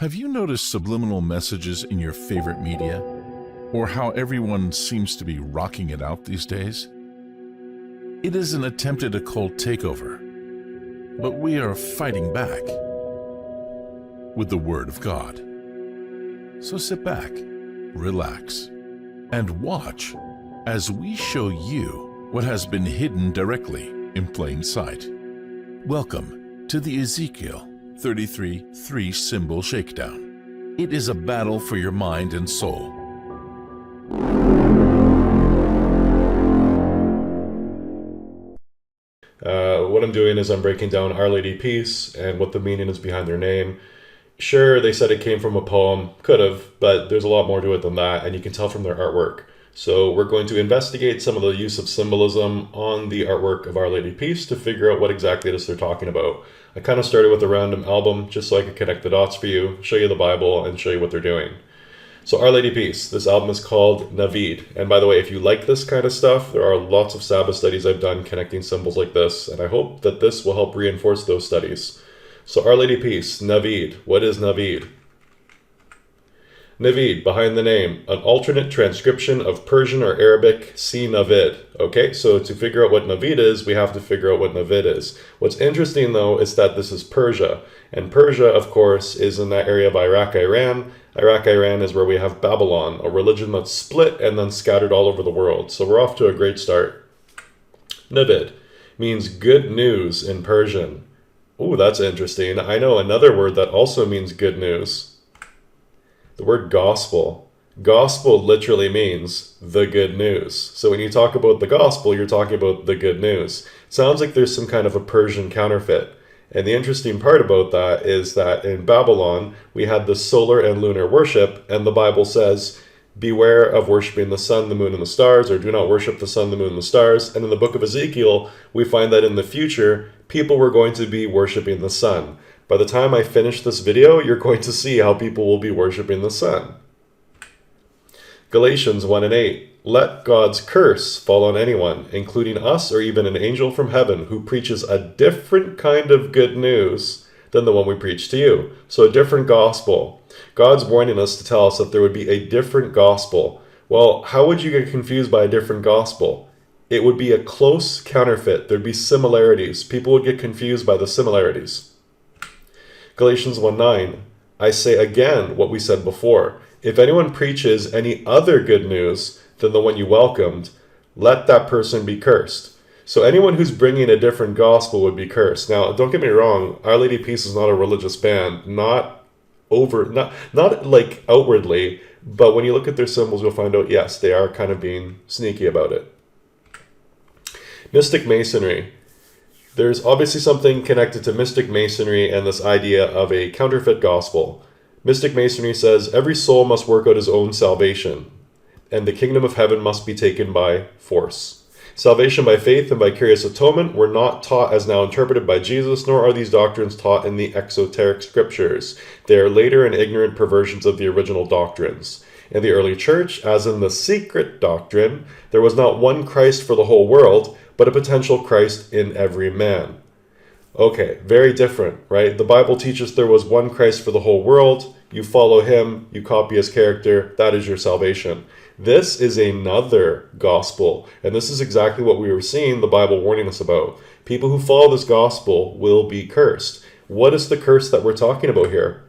Have you noticed subliminal messages in your favorite media? Or how everyone seems to be rocking it out these days? It is an attempted occult takeover, but we are fighting back with the Word of God. So sit back, relax, and watch as we show you what has been hidden directly in plain sight. Welcome to the Ezekiel 33:3 symbol shakedown. It is a battle for your mind and soul. What I'm doing is I'm breaking down Our Lady Peace and what the meaning is behind their name. Sure, they said it came from a poem, could have, but there's a lot more to it than that, and you can tell from their artwork. So we're going to investigate some of the use of symbolism on the artwork of Our Lady Peace to figure out what exactly it is they're talking about. I kind of started with a random album just so I could connect the dots for you, show you the Bible, and show you what they're doing. So Our Lady Peace, this album is called Navid. And by the way, if you like this kind of stuff, there are lots of Sabbath studies I've done connecting symbols like this, and I hope that this will help reinforce those studies. So Our Lady Peace, Navid. What is Navid? Navid, behind the name, an alternate transcription of Persian or Arabic, see Navid. Okay, so to figure out what Navid is, we have to figure out what Navid is. What's interesting though is that this is Persia. And Persia, of course, is in that area of Iraq, Iran. Iraq, Iran is where we have Babylon, a religion that's split and then scattered all over the world. So we're off to a great start. Navid means good news in Persian. Ooh, that's interesting. I know another word that also means good news. The word gospel. Gospel literally means the good news. So when you talk about the gospel, you're talking about the good news. Sounds like there's some kind of a Persian counterfeit. And the interesting part about that is that in Babylon, we had the solar and lunar worship, and the Bible says, beware of worshiping the sun, the moon, and the stars, or do not worship the sun, the moon, and the stars. And in the book of Ezekiel, we find that in the future, people were going to be worshiping the sun. By the time I finish this video, you're going to see how people will be worshiping the sun. Galatians 1:8. Let God's curse fall on anyone, including us or even an angel from heaven who preaches a different kind of good news than the one we preach to you. So a different gospel. God's warning us to tell us that there would be a different gospel. Well, how would you get confused by a different gospel? It would be a close counterfeit. There'd be similarities. People would get confused by the similarities. Galatians 1:9, I say again what we said before. If anyone preaches any other good news than the one you welcomed, let that person be cursed. So anyone who's bringing a different gospel would be cursed. Now, don't get me wrong, Our Lady Peace is not a religious band, not like outwardly, but when you look at their symbols, you'll find out, yes, they are kind of being sneaky about it. Mystic Masonry. There's obviously something connected to Mystic Masonry and this idea of a counterfeit gospel. Mystic Masonry says every soul must work out his own salvation, and the kingdom of heaven must be taken by force. Salvation by faith and vicarious atonement were not taught as now interpreted by Jesus, nor are these doctrines taught in the exoteric scriptures. They are later and ignorant perversions of the original doctrines. In the early church, as in the secret doctrine, there was not one Christ for the whole world, but a potential Christ in every man. Okay, very different, right? The Bible teaches there was one Christ for the whole world. You follow him, you copy his character, that is your salvation. This is another gospel, and this is exactly what we were seeing the Bible warning us about. People who follow this gospel will be cursed. What is the curse that we're talking about here?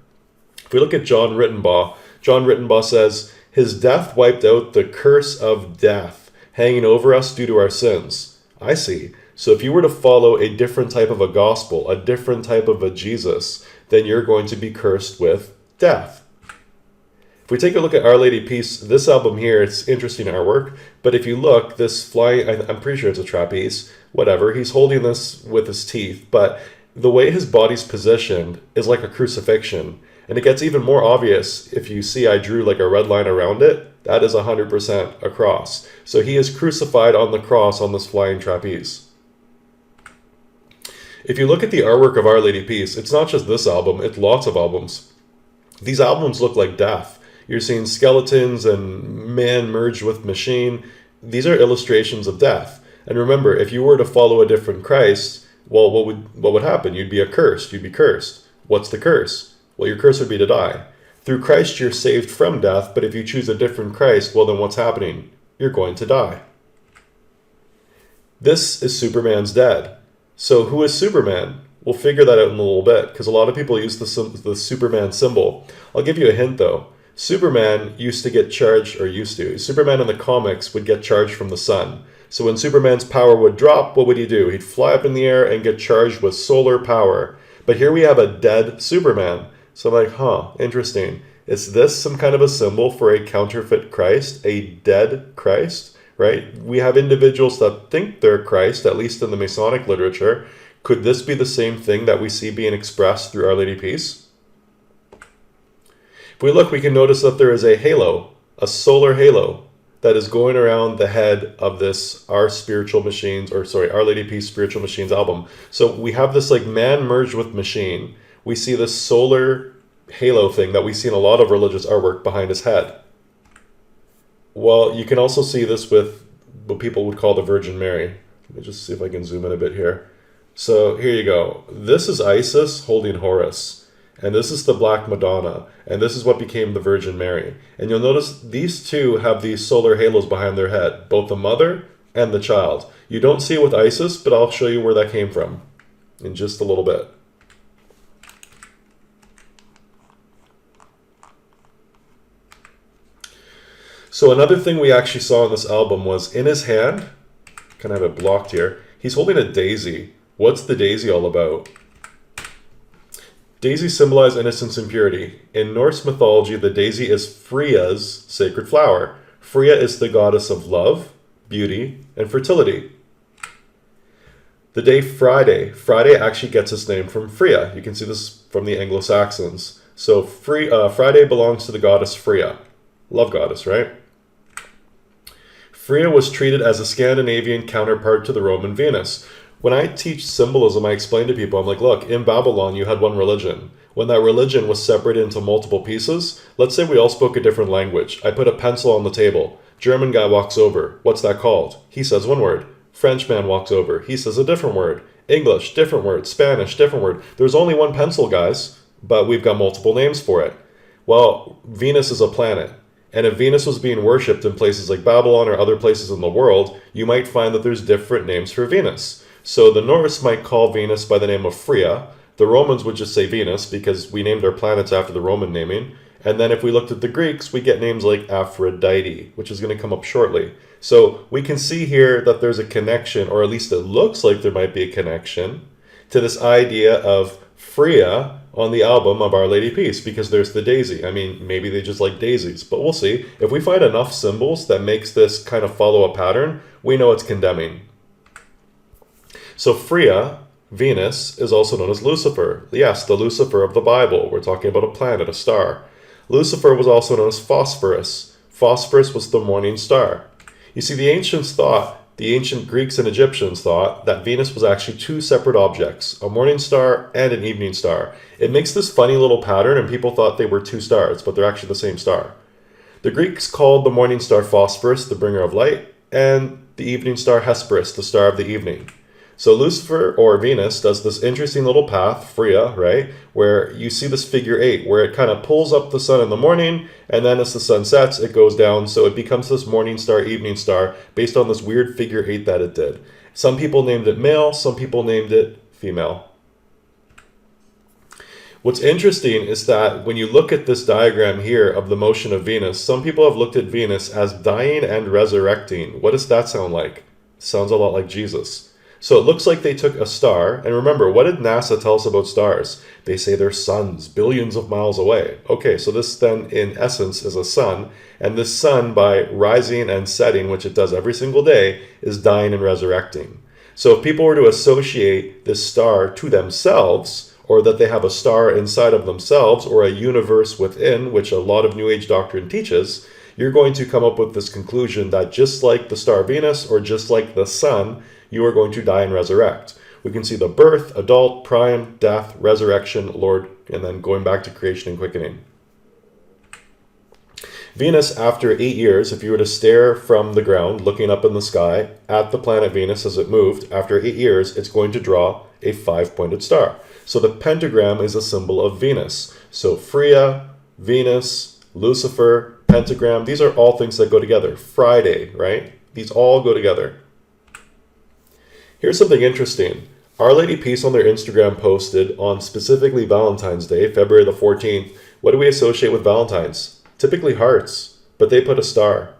If we look at John Rittenbaugh says, his death wiped out the curse of death hanging over us due to our sins. I see. So if you were to follow a different type of a gospel, a different type of a Jesus, then you're going to be cursed with death. If we take a look at Our Lady Peace, this album here, it's interesting artwork, but if you look, this flying, I'm pretty sure it's a trapeze, whatever, he's holding this with his teeth, but the way his body's positioned is like a crucifixion, and it gets even more obvious if you see I drew like a red line around it. That is 100% a cross. So he is crucified on the cross on this flying trapeze. If you look at the artwork of Our Lady Peace, it's not just this album, it's lots of albums. These albums look like death. You're seeing skeletons and man merged with machine. These are illustrations of death. And remember, if you were to follow a different Christ, well, what would happen? You'd be accursed. You'd be cursed. What's the curse? Well, your curse would be to die. Through Christ, you're saved from death, but if you choose a different Christ, well, then what's happening? You're going to die. This is Superman's dead. So who is Superman? We'll figure that out in a little bit, because a lot of people use the Superman symbol. I'll give you a hint, though. Superman used to get charged, Superman in the comics would get charged from the sun. So when Superman's power would drop, what would he do? He'd fly up in the air and get charged with solar power. But here we have a dead Superman. So I'm like, interesting. Is this some kind of a symbol for a counterfeit Christ, a dead Christ, right? We have individuals that think they're Christ, at least in the Masonic literature. Could this be the same thing that we see being expressed through Our Lady Peace? If we look, we can notice that there is a halo, a solar halo, that is going around the head of this Our Lady Peace Spiritual Machines album. So we have this like man merged with machine. We see this solar halo thing that we see in a lot of religious artwork behind his head. Well, you can also see this with what people would call the Virgin Mary. Let me just see if I can zoom in a bit here. So here you go. This is Isis holding Horus. And this is the Black Madonna. And this is what became the Virgin Mary. And you'll notice these two have these solar halos behind their head, both the mother and the child. You don't see it with Isis, but I'll show you where that came from in just a little bit. So another thing we actually saw in this album was in his hand, kind of have it blocked here, he's holding a daisy. What's the daisy all about? Daisies symbolize innocence and purity. In Norse mythology, the daisy is Freya's sacred flower. Freya is the goddess of love, beauty, and fertility. The day Friday actually gets its name from Freya. You can see this from the Anglo-Saxons. So Friday belongs to the goddess Freya. Love goddess, right? Freya was treated as a Scandinavian counterpart to the Roman Venus. When I teach symbolism, I explain to people, I'm like, look, in Babylon, you had one religion. When that religion was separated into multiple pieces, let's say we all spoke a different language. I put a pencil on the table. German guy walks over. What's that called? He says one word. French man walks over. He says a different word. English, different word. Spanish, different word. There's only one pencil, guys, but we've got multiple names for it. Well, Venus is a planet. And if Venus was being worshipped in places like Babylon or other places in the world, you might find that there's different names for Venus. So the Norse might call Venus by the name of Freya. The Romans would just say Venus because we named our planets after the Roman naming. And then if we looked at the Greeks, we get names like Aphrodite, which is going to come up shortly. So we can see here that there's a connection, or at least it looks like there might be a connection, to this idea of Freya on the album of Our Lady Peace, because there's the daisy. I mean, maybe they just like daisies, but we'll see. If we find enough symbols that makes this kind of follow a pattern, we know it's condemning. So Freya, Venus, is also known as Lucifer. Yes, the Lucifer of the Bible. We're talking about a planet, a star. Lucifer was also known as Phosphorus. Phosphorus was the morning star. You see, the ancient Greeks and Egyptians thought that Venus was actually two separate objects, a morning star and an evening star. It makes this funny little pattern, and people thought they were two stars, but they're actually the same star. The Greeks called the morning star Phosphorus, the bringer of light, and the evening star Hesperus, the star of the evening. So Lucifer, or Venus, does this interesting little path, Freya, right, where you see this figure 8, where it kind of pulls up the sun in the morning, and then as the sun sets, it goes down, so it becomes this morning star, evening star, based on this weird figure 8 that it did. Some people named it male, some people named it female. What's interesting is that when you look at this diagram here of the motion of Venus, some people have looked at Venus as dying and resurrecting. What does that sound like? Sounds a lot like Jesus. So it looks like they took a star, and remember, what did NASA tell us about stars? They say they're suns, billions of miles away. Okay, so this then, in essence, is a sun, and this sun, by rising and setting, which it does every single day, is dying and resurrecting. So if people were to associate this star to themselves, or that they have a star inside of themselves, or a universe within, which a lot of New Age doctrine teaches, you're going to come up with this conclusion that just like the star Venus, or just like the sun, you are going to die and resurrect. We can see the birth, adult, prime, death, resurrection, Lord, and then going back to creation and quickening. Venus, after 8 years, if you were to stare from the ground, looking up in the sky, at the planet Venus as it moved, after 8 years, it's going to draw a 5-pointed star. So the pentagram is a symbol of Venus. So Freya, Venus, Lucifer, pentagram, these are all things that go together. Friday, right? These all go together. Here's something interesting. Our Lady Peace on their Instagram posted on specifically Valentine's Day, February the 14th. What do we associate with Valentine's? Typically hearts, but they put a star.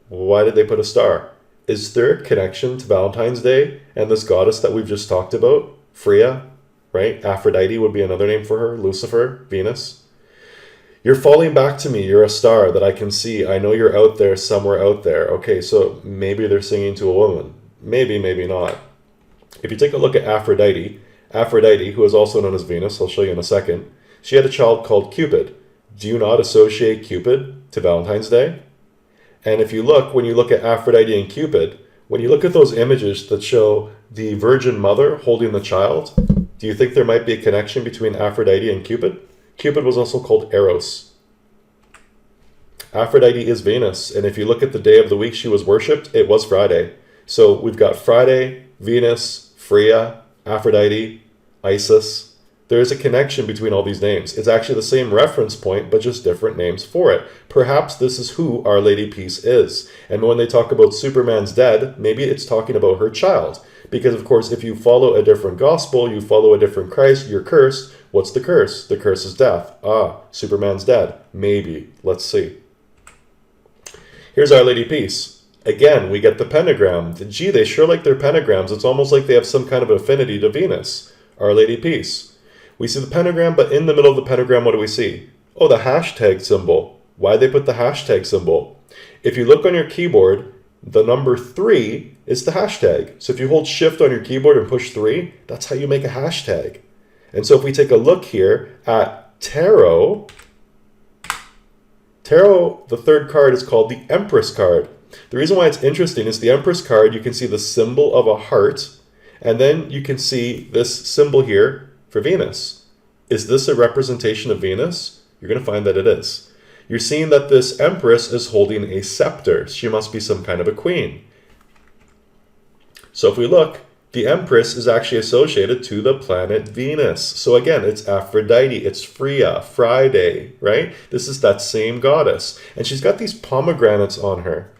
Why did they put a star? Is there a connection to Valentine's Day and this goddess that we've just talked about? Freya, right? Aphrodite would be another name for her. Lucifer, Venus. You're falling back to me. You're a star that I can see. I know you're out there, somewhere out there. Okay, so maybe they're singing to a woman. Maybe, maybe not. If you take a look at Aphrodite, who is also known as Venus, I'll show you in a second, she had a child called Cupid. Do you not associate Cupid to Valentine's Day? And if you look, when you look at Aphrodite and Cupid, when you look at those images that show the Virgin Mother holding the child, do you think there might be a connection between Aphrodite and Cupid? Cupid was also called Eros. Aphrodite is Venus, and if you look at the day of the week she was worshipped, it was Friday. So we've got Friday, Venus, Freya, Aphrodite, Isis. There is a connection between all these names. It's actually the same reference point, but just different names for it. Perhaps this is who Our Lady Peace is. And when they talk about Superman's dead, maybe it's talking about her child. Because, of course, if you follow a different gospel, you follow a different Christ, you're cursed. What's the curse? The curse is death. Ah, Superman's dead. Maybe. Let's see. Here's Our Lady Peace. Again, we get the pentagram. Gee, they sure like their pentagrams. It's almost like they have some kind of affinity to Venus. Our Lady Peace. We see the pentagram, but in the middle of the pentagram, what do we see? Oh, the hashtag symbol. Why they put the hashtag symbol? If you look on your keyboard, the number 3 is the hashtag. So if you hold shift on your keyboard and push 3, that's how you make a hashtag. And so if we take a look here at tarot, the third card is called the Empress card. The reason why it's interesting is the Empress card, you can see the symbol of a heart, and then you can see this symbol here for Venus. Is this a representation of Venus? You're going to find that it is. You're seeing that this Empress is holding a scepter. She must be some kind of a queen. So if we look, the Empress is actually associated to the planet Venus. So again, it's Aphrodite, it's Freya, Friday, right? This is that same goddess. And she's got these pomegranates on her.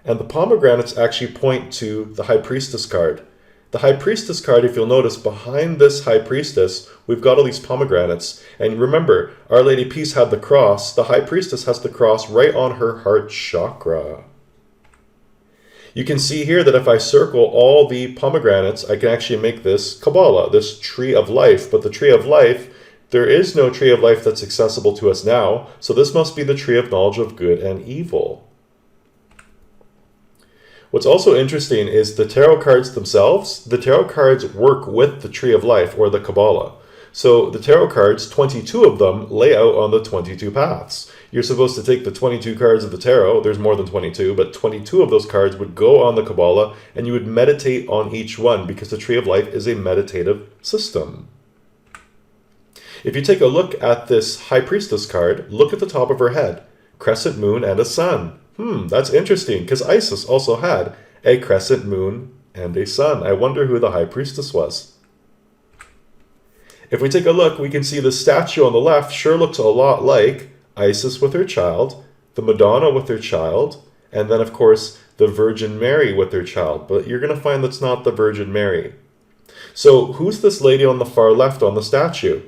And the pomegranates actually point to the High Priestess card. The High Priestess card, if you'll notice, behind this High Priestess, we've got all these pomegranates. And remember, Our Lady Peace had the cross. The High Priestess has the cross right on her heart chakra. You can see here that if I circle all the pomegranates, I can actually make this Kabbalah, this tree of life. But the tree of life, there is no tree of life that's accessible to us now. So this must be the tree of knowledge of good and evil. What's also interesting is the tarot cards themselves. The tarot cards work with the Tree of Life, or the Kabbalah. So the tarot cards, 22 of them, lay out on the 22 paths. You're supposed to take the 22 cards of the tarot, there's more than 22, but 22 of those cards would go on the Kabbalah, and you would meditate on each one, because the Tree of Life is a meditative system. If you take a look at this High Priestess card, look at the top of her head. Crescent moon and a sun. That's interesting, because Isis also had a crescent moon and a sun. I wonder who the High Priestess was. If we take a look, we can see the statue on the left sure looks a lot like Isis with her child, the Madonna with her child, and then, of course, the Virgin Mary with her child. But you're going to find that's not the Virgin Mary. So who's this lady on the far left on the statue?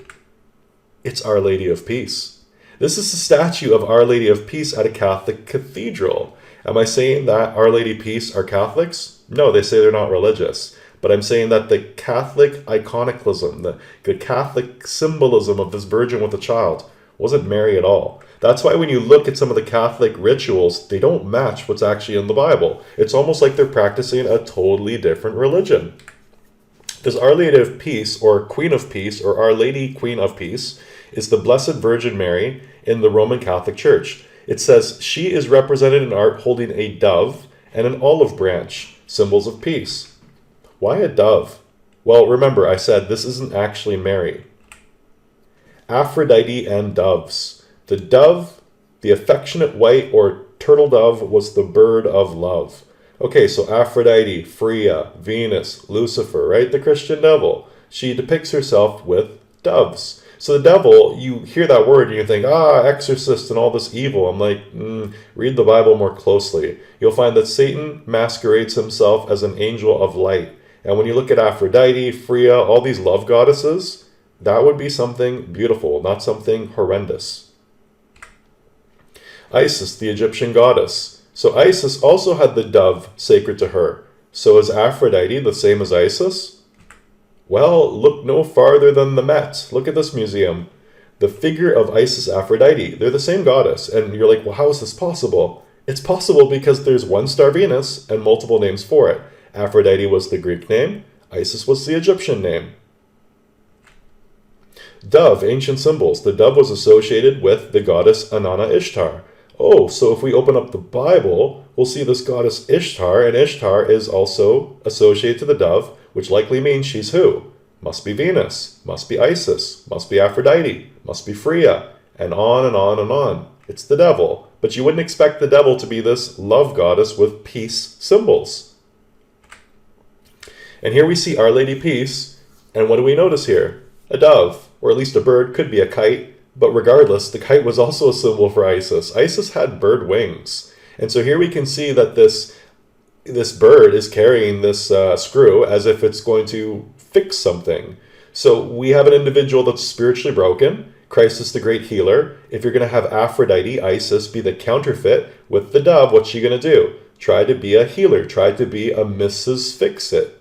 It's Our Lady of Peace. This is a statue of Our Lady of Peace at a Catholic cathedral. Am I saying that Our Lady Peace are Catholics? No, they say they're not religious. But I'm saying that the Catholic iconoclasm, the Catholic symbolism of this virgin with a child, wasn't Mary at all. That's why when you look at some of the Catholic rituals, they don't match what's actually in the Bible. It's almost like they're practicing a totally different religion. This Our Lady of Peace, or Queen of Peace, or Our Lady Queen of Peace, is the Blessed Virgin Mary in the Roman Catholic Church. It says she is represented in art holding a dove and an olive branch, symbols of peace. Why a dove? Well, remember, I said this isn't actually Mary. Aphrodite and doves. The dove, the affectionate white or turtle dove, was the bird of love. Okay, so Aphrodite, Freya, Venus, Lucifer, right? The Christian devil. She depicts herself with doves. So the devil, you hear that word and you think, exorcist and all this evil. I'm like, read the Bible more closely. You'll find that Satan masquerades himself as an angel of light. And when you look at Aphrodite, Freya, all these love goddesses, that would be something beautiful, not something horrendous. Isis, the Egyptian goddess. So Isis also had the dove sacred to her. So is Aphrodite the same as Isis? Well, look no farther than the Met. Look at this museum. The figure of Isis Aphrodite, they're the same goddess. And you're like, well, how is this possible? It's possible because there's one star Venus and multiple names for it. Aphrodite was the Greek name. Isis was the Egyptian name. Dove, ancient symbols. The dove was associated with the goddess Inanna Ishtar. Oh, so if we open up the Bible, we'll see this goddess Ishtar, and Ishtar is also associated to the dove, which likely means she's who? Must be Venus, must be Isis, must be Aphrodite, must be Freya, and on and on and on. It's the devil, but you wouldn't expect the devil to be this love goddess with peace symbols. And here we see Our Lady Peace, and what do we notice here? A dove, or at least a bird, could be a kite, but regardless, the kite was also a symbol for Isis. Isis had bird wings. And so here we can see that this bird is carrying this screw as if it's going to fix something. So we have an individual that's spiritually broken. Christ is the great healer. If you're going to have Aphrodite, Isis, be the counterfeit with the dove, what's she going to do? Try to be a healer. Try to be a Mrs. Fix-It.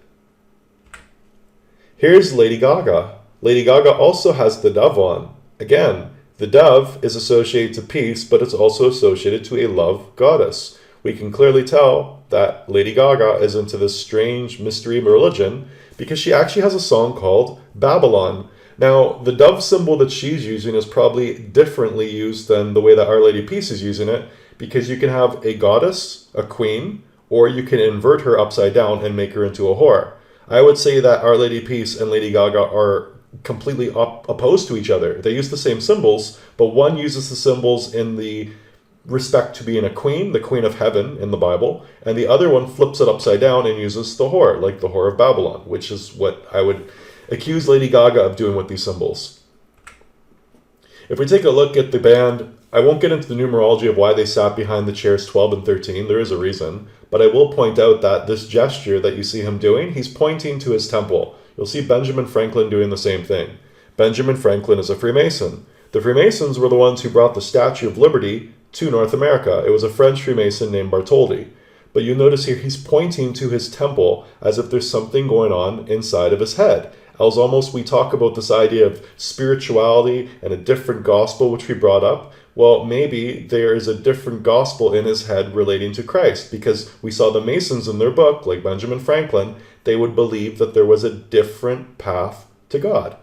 Here's Lady Gaga. Lady Gaga also has the dove on. Again, the dove is associated to peace, but it's also associated to a love goddess. We can clearly tell that Lady Gaga is into this strange mystery religion because she actually has a song called Babylon. Now, the dove symbol that she's using is probably differently used than the way that Our Lady Peace is using it, because you can have a goddess, a queen, or you can invert her upside down and make her into a whore. I would say that Our Lady Peace and Lady Gaga are completely opposed to each other. They use the same symbols, but one uses the symbols in the respect to being a queen, the queen of heaven in the Bible, and the other one flips it upside down and uses the whore, like the whore of Babylon, which is what I would accuse Lady Gaga of doing with these symbols. If we take a look at the band, I won't get into the numerology of why they sat behind the chairs 12 and 13. There is a reason, but I will point out that this gesture that you see him doing, he's pointing to his temple. You'll see Benjamin Franklin doing the same thing. Benjamin Franklin is a Freemason. The Freemasons were the ones who brought the Statue of Liberty to North America. It was a French Freemason named Bartholdi. But you notice here he's pointing to his temple as if there's something going on inside of his head. As almost we talk about this idea of spirituality and a different gospel, which we brought up. Well, maybe there is a different gospel in his head relating to Christ, because we saw the Masons in their book, like Benjamin Franklin, they would believe that there was a different path to God.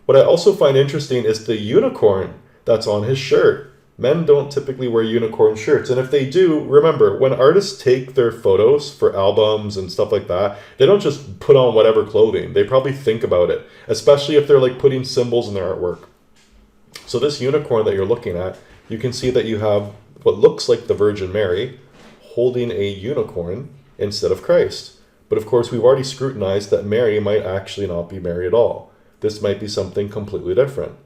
What I also find interesting is the unicorn that's on his shirt. Men don't typically wear unicorn shirts, and if they do, remember, when artists take their photos for albums and stuff like that, they don't just put on whatever clothing. They probably think about it, especially if they're like putting symbols in their artwork. So this unicorn that you're looking at, you can see that you have what looks like the Virgin Mary holding a unicorn instead of Christ. But of course, we've already scrutinized that Mary might actually not be Mary at all. This might be something completely different.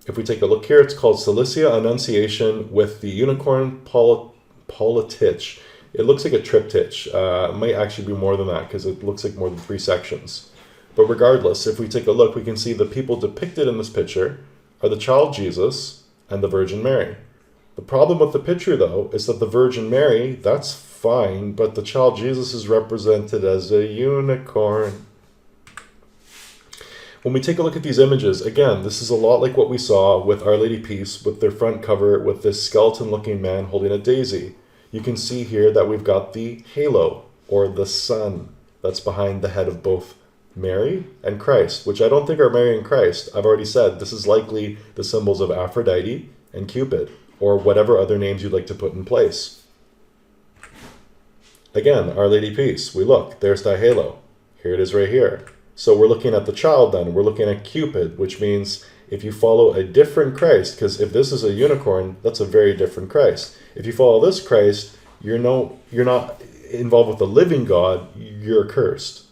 If we take a look here, it's called Cilicia Annunciation with the unicorn politich. It looks like a triptych. It might actually be more than that because it looks like more than 3 sections. But regardless, if we take a look, we can see the people depicted in this picture are the child Jesus and the Virgin Mary. The problem with the picture, though, is that the Virgin Mary, that's fine, but the child Jesus is represented as a unicorn. When we take a look at these images, again, this is a lot like what we saw with Our Lady Peace, with their front cover, with this skeleton-looking man holding a daisy. You can see here that we've got the halo, or the sun, that's behind the head of both Mary and Christ, which I don't think are Mary and Christ. I've already said this is likely the symbols of Aphrodite and Cupid, or whatever other names you'd like to put in place. Again, Our Lady Peace. We look, there's the halo. Here it is right here. So we're looking at the child then. We're looking at Cupid, which means if you follow a different Christ, because if this is a unicorn, that's a very different Christ. If you follow this Christ, you're not involved with the living God, you're cursed.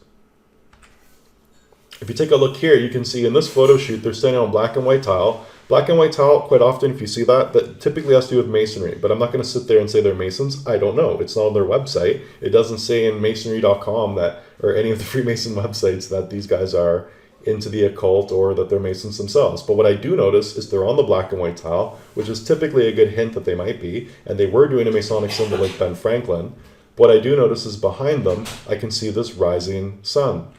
If you take a look here, you can see in this photo shoot, they're standing on black and white tile. Black and white tile, quite often, if you see that, that typically has to do with masonry. But I'm not going to sit there and say they're masons. I don't know. It's not on their website. It doesn't say in masonry.com that, or any of the Freemason websites, that these guys are into the occult or that they're masons themselves. But what I do notice is they're on the black and white tile, which is typically a good hint that they might be. And they were doing a Masonic symbol like Ben Franklin. What I do notice is behind them, I can see this rising sun.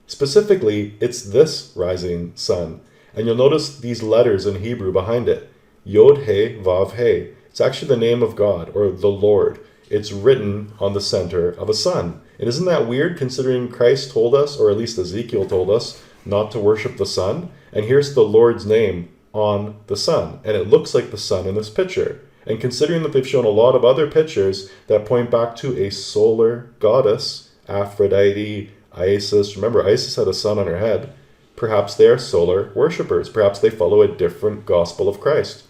Specifically, it's this rising sun. And you'll notice these letters in Hebrew behind it. Yod He Vav He. It's actually the name of God, or the Lord. It's written on the center of a sun. And isn't that weird, considering Christ told us, or at least Ezekiel told us, not to worship the sun? And here's the Lord's name on the sun. And it looks like the sun in this picture. And considering that they've shown a lot of other pictures that point back to a solar goddess, Aphrodite, Isis. Remember, Isis had a sun on her head. Perhaps they are solar worshippers. Perhaps they follow a different gospel of Christ.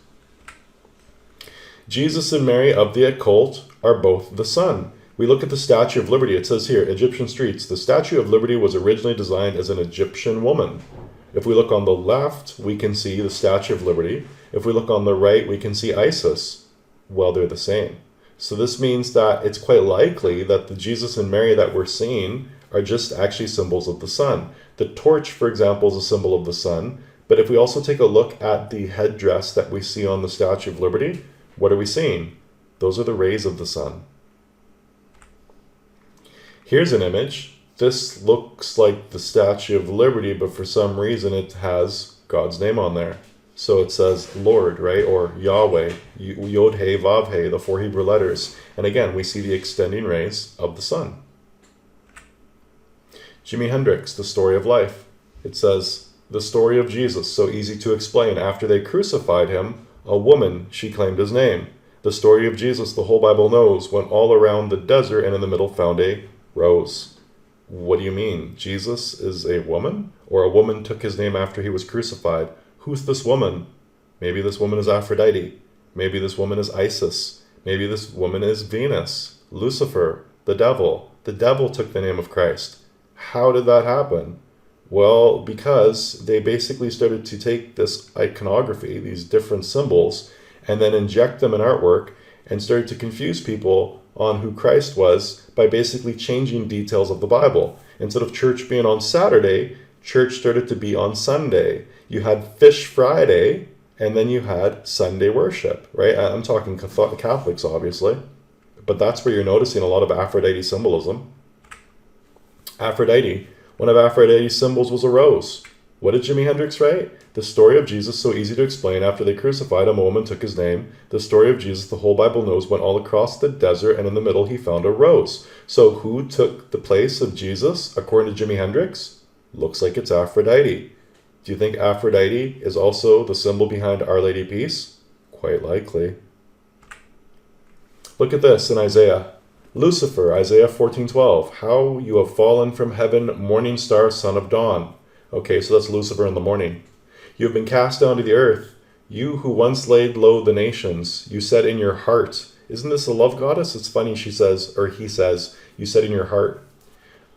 Jesus and Mary of the occult are both the sun. We look at the Statue of Liberty. It says here, Egyptian streets. The Statue of Liberty was originally designed as an Egyptian woman. If we look on the left, we can see the Statue of Liberty. If we look on the right, we can see Isis. Well, they're the same. So this means that it's quite likely that the Jesus and Mary that we're seeing are just actually symbols of the sun. The torch, for example, is a symbol of the sun. But if we also take a look at the headdress that we see on the Statue of Liberty, what are we seeing? Those are the rays of the sun. Here's an image. This looks like the Statue of Liberty, but for some reason it has God's name on there. So it says Lord, right? Or Yahweh, Yod He Vav He, the 4 Hebrew letters. And again, we see the extending rays of the sun. Jimi Hendrix, The Story of Life. It says, the story of Jesus, so easy to explain. After they crucified him, a woman, she claimed his name. The story of Jesus, the whole Bible knows, went all around the desert and in the middle found a rose. What do you mean? Jesus is a woman? Or a woman took his name after he was crucified? Who's this woman? Maybe this woman is Aphrodite. Maybe this woman is Isis. Maybe this woman is Venus, Lucifer, the devil. The devil took the name of Christ. How did that happen? Well, because they basically started to take this iconography, these different symbols, and then inject them in artwork and started to confuse people on who Christ was by basically changing details of the Bible. Instead of church being on Saturday, church started to be on Sunday. You had Fish Friday, and then you had Sunday worship, right? I'm talking Catholics, obviously. But that's where you're noticing a lot of Aphrodite symbolism. Aphrodite, one of Aphrodite's symbols was a rose. What did Jimi Hendrix write? The story of Jesus, so easy to explain. After they crucified him, a woman took his name. The story of Jesus, the whole Bible knows, went all across the desert, and in the middle he found a rose. So who took the place of Jesus, according to Jimi Hendrix? Looks like it's Aphrodite. Do you think Aphrodite is also the symbol behind Our Lady Peace? Quite likely. Look at this in Isaiah. Lucifer, Isaiah 14:12. How you have fallen from heaven, morning star, son of dawn. Okay, so that's Lucifer in the morning. You have been cast down to the earth. You who once laid low the nations, you said in your heart. Isn't this a love goddess? It's funny, she says, or he says, you said in your heart,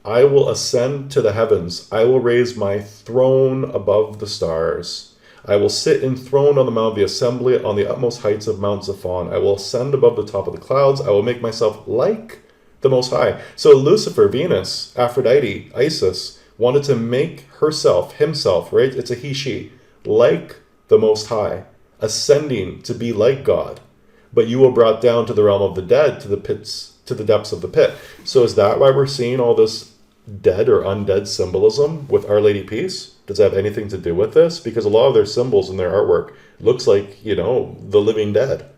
I will ascend to the heavens. I will raise my throne above the stars. I will sit enthroned on the mount of the assembly on the utmost heights of Mount Zaphon. I will ascend above the top of the clouds. I will make myself like the Most High. So Lucifer, Venus, Aphrodite, Isis wanted to make herself, himself, right? It's a he, she, like the Most High, ascending to be like God. But you were brought down to the realm of the dead, to the pits, to the depths of the pit. So is that why we're seeing all this dead or undead symbolism with Our Lady Peace? Does that have anything to do with this? Because a lot of their symbols in their artwork looks like, the living dead.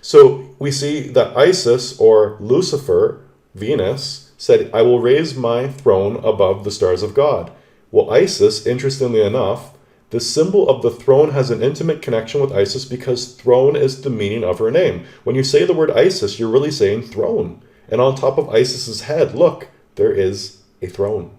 So we see that Isis, or Lucifer, Venus, said, I will raise my throne above the stars of God. Well, Isis, interestingly enough, the symbol of the throne has an intimate connection with Isis because throne is the meaning of her name. When you say the word Isis, you're really saying throne. And on top of Isis's head, look, there is a throne.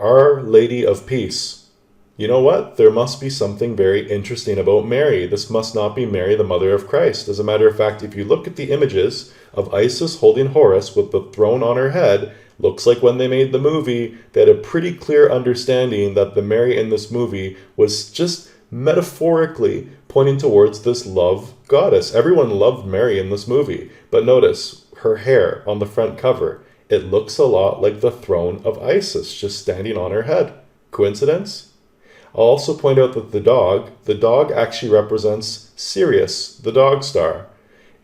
Our Lady of Peace. You know what? There must be something very interesting about Mary. This must not be Mary, the mother of Christ. As a matter of fact, if you look at the images of Isis holding Horus with the throne on her head, Looks like when they made the movie, they had a pretty clear understanding that the Mary in this movie was just metaphorically pointing towards this love goddess. Everyone loved Mary in this movie, but notice her hair on the front cover. It looks a lot like the throne of Isis just standing on her head. Coincidence? I'll also point out that the dog actually represents Sirius, the dog star.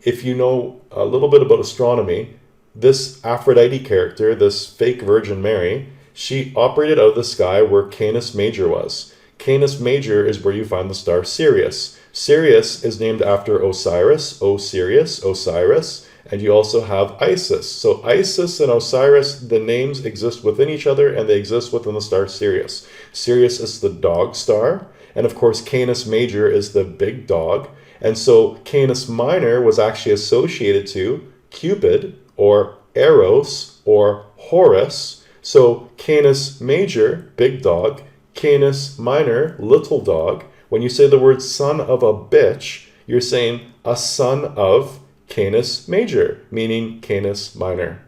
If you know a little bit about astronomy, this Aphrodite character, this fake Virgin Mary, she operated out of the sky where Canis Major was. Canis Major is where you find the star Sirius. Sirius is named after Osiris, Osiris, and you also have Isis. So Isis and Osiris, the names exist within each other and they exist within the star Sirius. Sirius is the dog star, and of course Canis Major is the big dog. And so Canis Minor was actually associated to Cupid, or Eros, or Horus. So Canis Major, big dog, Canis Minor, little dog. When you say the word son of a bitch, you're saying a son of Canis Major, meaning Canis Minor.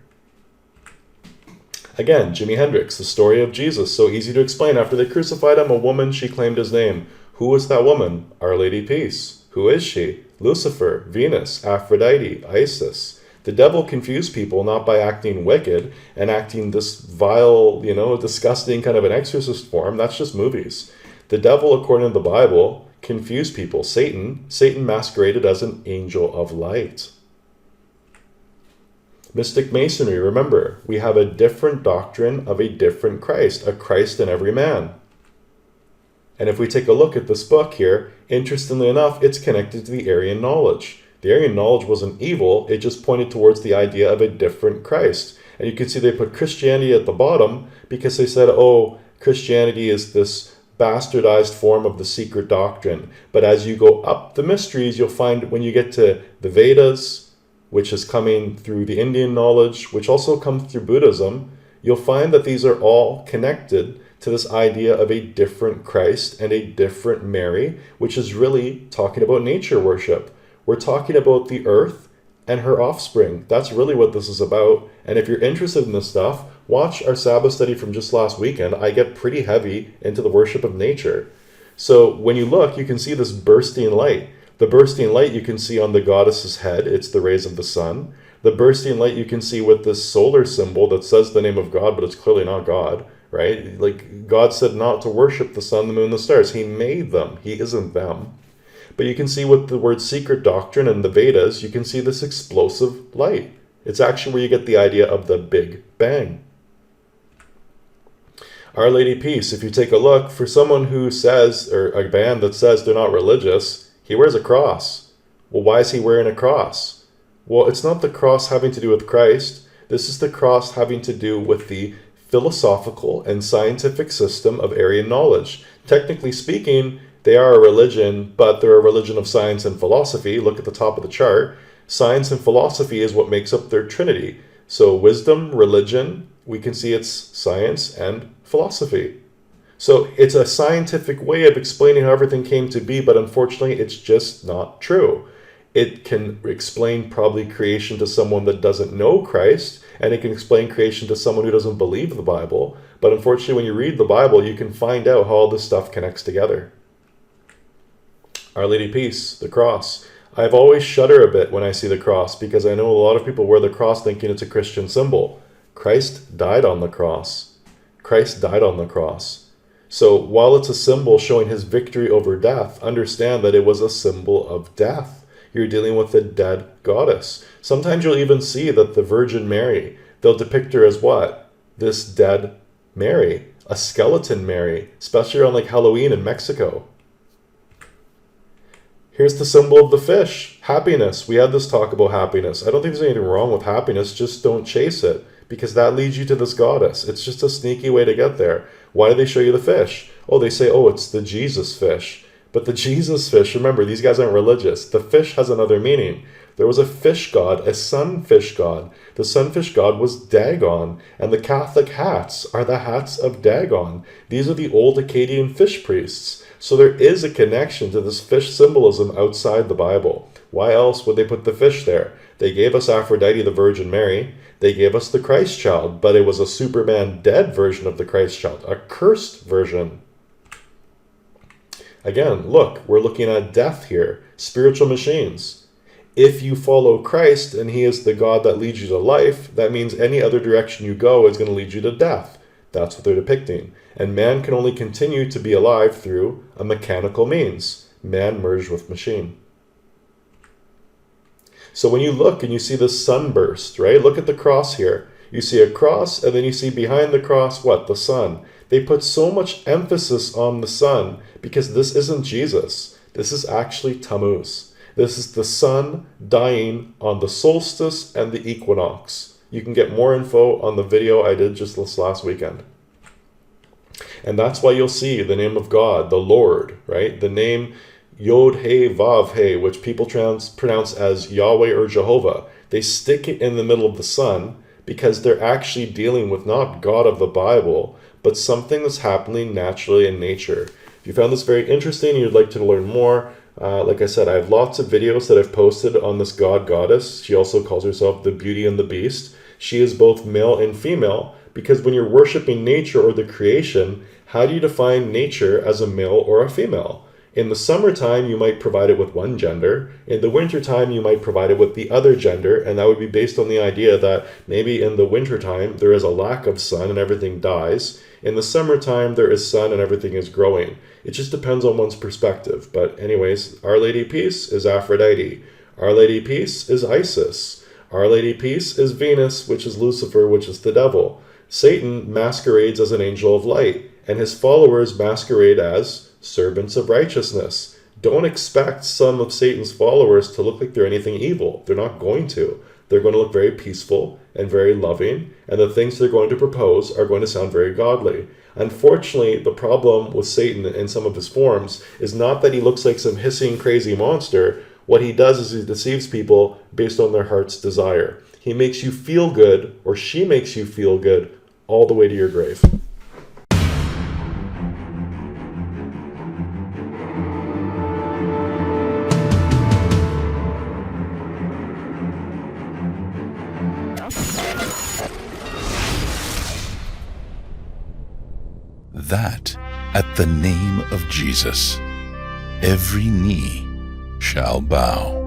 Again, Jimi Hendrix, the story of Jesus, so easy to explain. After they crucified him, a woman, she claimed his name. Who was that woman? Our Lady Peace. Who is she? Lucifer, Venus, Aphrodite, Isis. The devil confused people not by acting wicked and acting this vile, disgusting kind of an exorcist form. That's just movies. The devil, according to the Bible, confused people. Satan masqueraded as an angel of light. Mystic Masonry, remember, we have a different doctrine of a different Christ, a Christ in every man. And if we take a look at this book here, interestingly enough, it's connected to the Aryan knowledge. The Aryan knowledge wasn't evil, it just pointed towards the idea of a different Christ. And you can see they put Christianity at the bottom because they said, oh, Christianity is this bastardized form of the secret doctrine. But as you go up the mysteries, you'll find when you get to the Vedas, which is coming through the Indian knowledge, which also comes through Buddhism, you'll find that these are all connected to this idea of a different Christ and a different Mary, which is really talking about nature worship. We're talking about the earth and her offspring. That's really what this is about. And if you're interested in this stuff, watch our Sabbath study from just last weekend. I get pretty heavy into the worship of nature. So when you look, you can see this bursting light. The bursting light you can see on the goddess's head. It's the rays of the sun. The bursting light you can see with this solar symbol that says the name of God, but it's clearly not God, right? Like God said not to worship the sun, the moon, the stars. He made them. He isn't them. But you can see with the word secret doctrine and the Vedas, you can see this explosive light. It's actually where you get the idea of the Big Bang. Our Lady Peace, if you take a look, for someone who says, or a band that says they're not religious, he wears a cross. Well, why is he wearing a cross? Well, it's not the cross having to do with Christ. This is the cross having to do with the philosophical and scientific system of Aryan knowledge. Technically speaking, they are a religion, but they're a religion of science and philosophy. Look at the top of the chart. Science and philosophy is what makes up their trinity. So wisdom, religion, we can see it's science and philosophy. So it's a scientific way of explaining how everything came to be, but unfortunately it's just not true. It can explain probably creation to someone that doesn't know Christ, and it can explain creation to someone who doesn't believe the Bible. But unfortunately, when you read the Bible, you can find out how all this stuff connects together. Our Lady Peace, the cross. I've always shudder a bit when I see the cross because I know a lot of people wear the cross thinking it's a Christian symbol. Christ died on the cross. Christ died on the cross. So while it's a symbol showing his victory over death, understand that it was a symbol of death. You're dealing with a dead goddess. Sometimes you'll even see that the Virgin Mary, they'll depict her as what? This dead Mary, a skeleton Mary, especially around like Halloween in Mexico. Here's the symbol of the fish, happiness. We had this talk about happiness. I don't think there's anything wrong with happiness, just don't chase it, because that leads you to this goddess. It's just a sneaky way to get there. Why do they show you the fish? Oh, they say, oh, it's the Jesus fish. But the Jesus fish, remember, these guys aren't religious. The fish has another meaning. There was a fish god, a sunfish god. The sunfish god was Dagon, and the Catholic hats are the hats of Dagon. These are the old Akkadian fish priests. So there is a connection to this fish symbolism outside the Bible. Why else would they put the fish there? They gave us Aphrodite, the Virgin Mary. They gave us the Christ child, but it was a Superman dead version of the Christ child, a cursed version. Again, look, we're looking at death here, spiritual machines. If you follow Christ and he is the God that leads you to life, that means any other direction you go is going to lead you to death. That's what they're depicting. And man can only continue to be alive through a mechanical means. Man merged with machine. So when you look and you see the sunburst, right? Look at the cross here. You see a cross, and then you see behind the cross, what? The sun. They put so much emphasis on the sun because this isn't Jesus. This is actually Tammuz. This is the sun dying on the solstice and the equinox. You can get more info on the video I did just this last weekend. And that's why you'll see the name of God, the Lord, right? The name Yod-He-Vav-He, which people pronounce as Yahweh or Jehovah. They stick it in the middle of the sun because they're actually dealing with not God of the Bible, but something that's happening naturally in nature. If you found this very interesting and you'd like to learn more, like I said, I have lots of videos that I've posted on this goddess. She also calls herself the Beauty and the Beast. She is both male and female because when you're worshiping nature or the creation, how do you define nature as a male or a female? In the summertime, you might provide it with one gender. In the wintertime, you might provide it with the other gender, and that would be based on the idea that maybe in the wintertime, there is a lack of sun and everything dies. In the summertime, there is sun and everything is growing. It just depends on one's perspective. But anyways, Our Lady Peace is Aphrodite. Our Lady Peace is Isis. Our Lady Peace is Venus, which is Lucifer, which is the devil. Satan masquerades as an angel of light, and his followers masquerade as servants of righteousness. Don't expect some of Satan's followers to look like they're anything evil. They're not going to. They're going to look very peaceful and very loving, and the things they're going to propose are going to sound very godly. Unfortunately, the problem with Satan in some of his forms is not that he looks like some hissing, crazy monster. What he does is he deceives people based on their heart's desire. He makes you feel good, or she makes you feel good, all the way to your grave. That at the name of Jesus, every knee shall bow.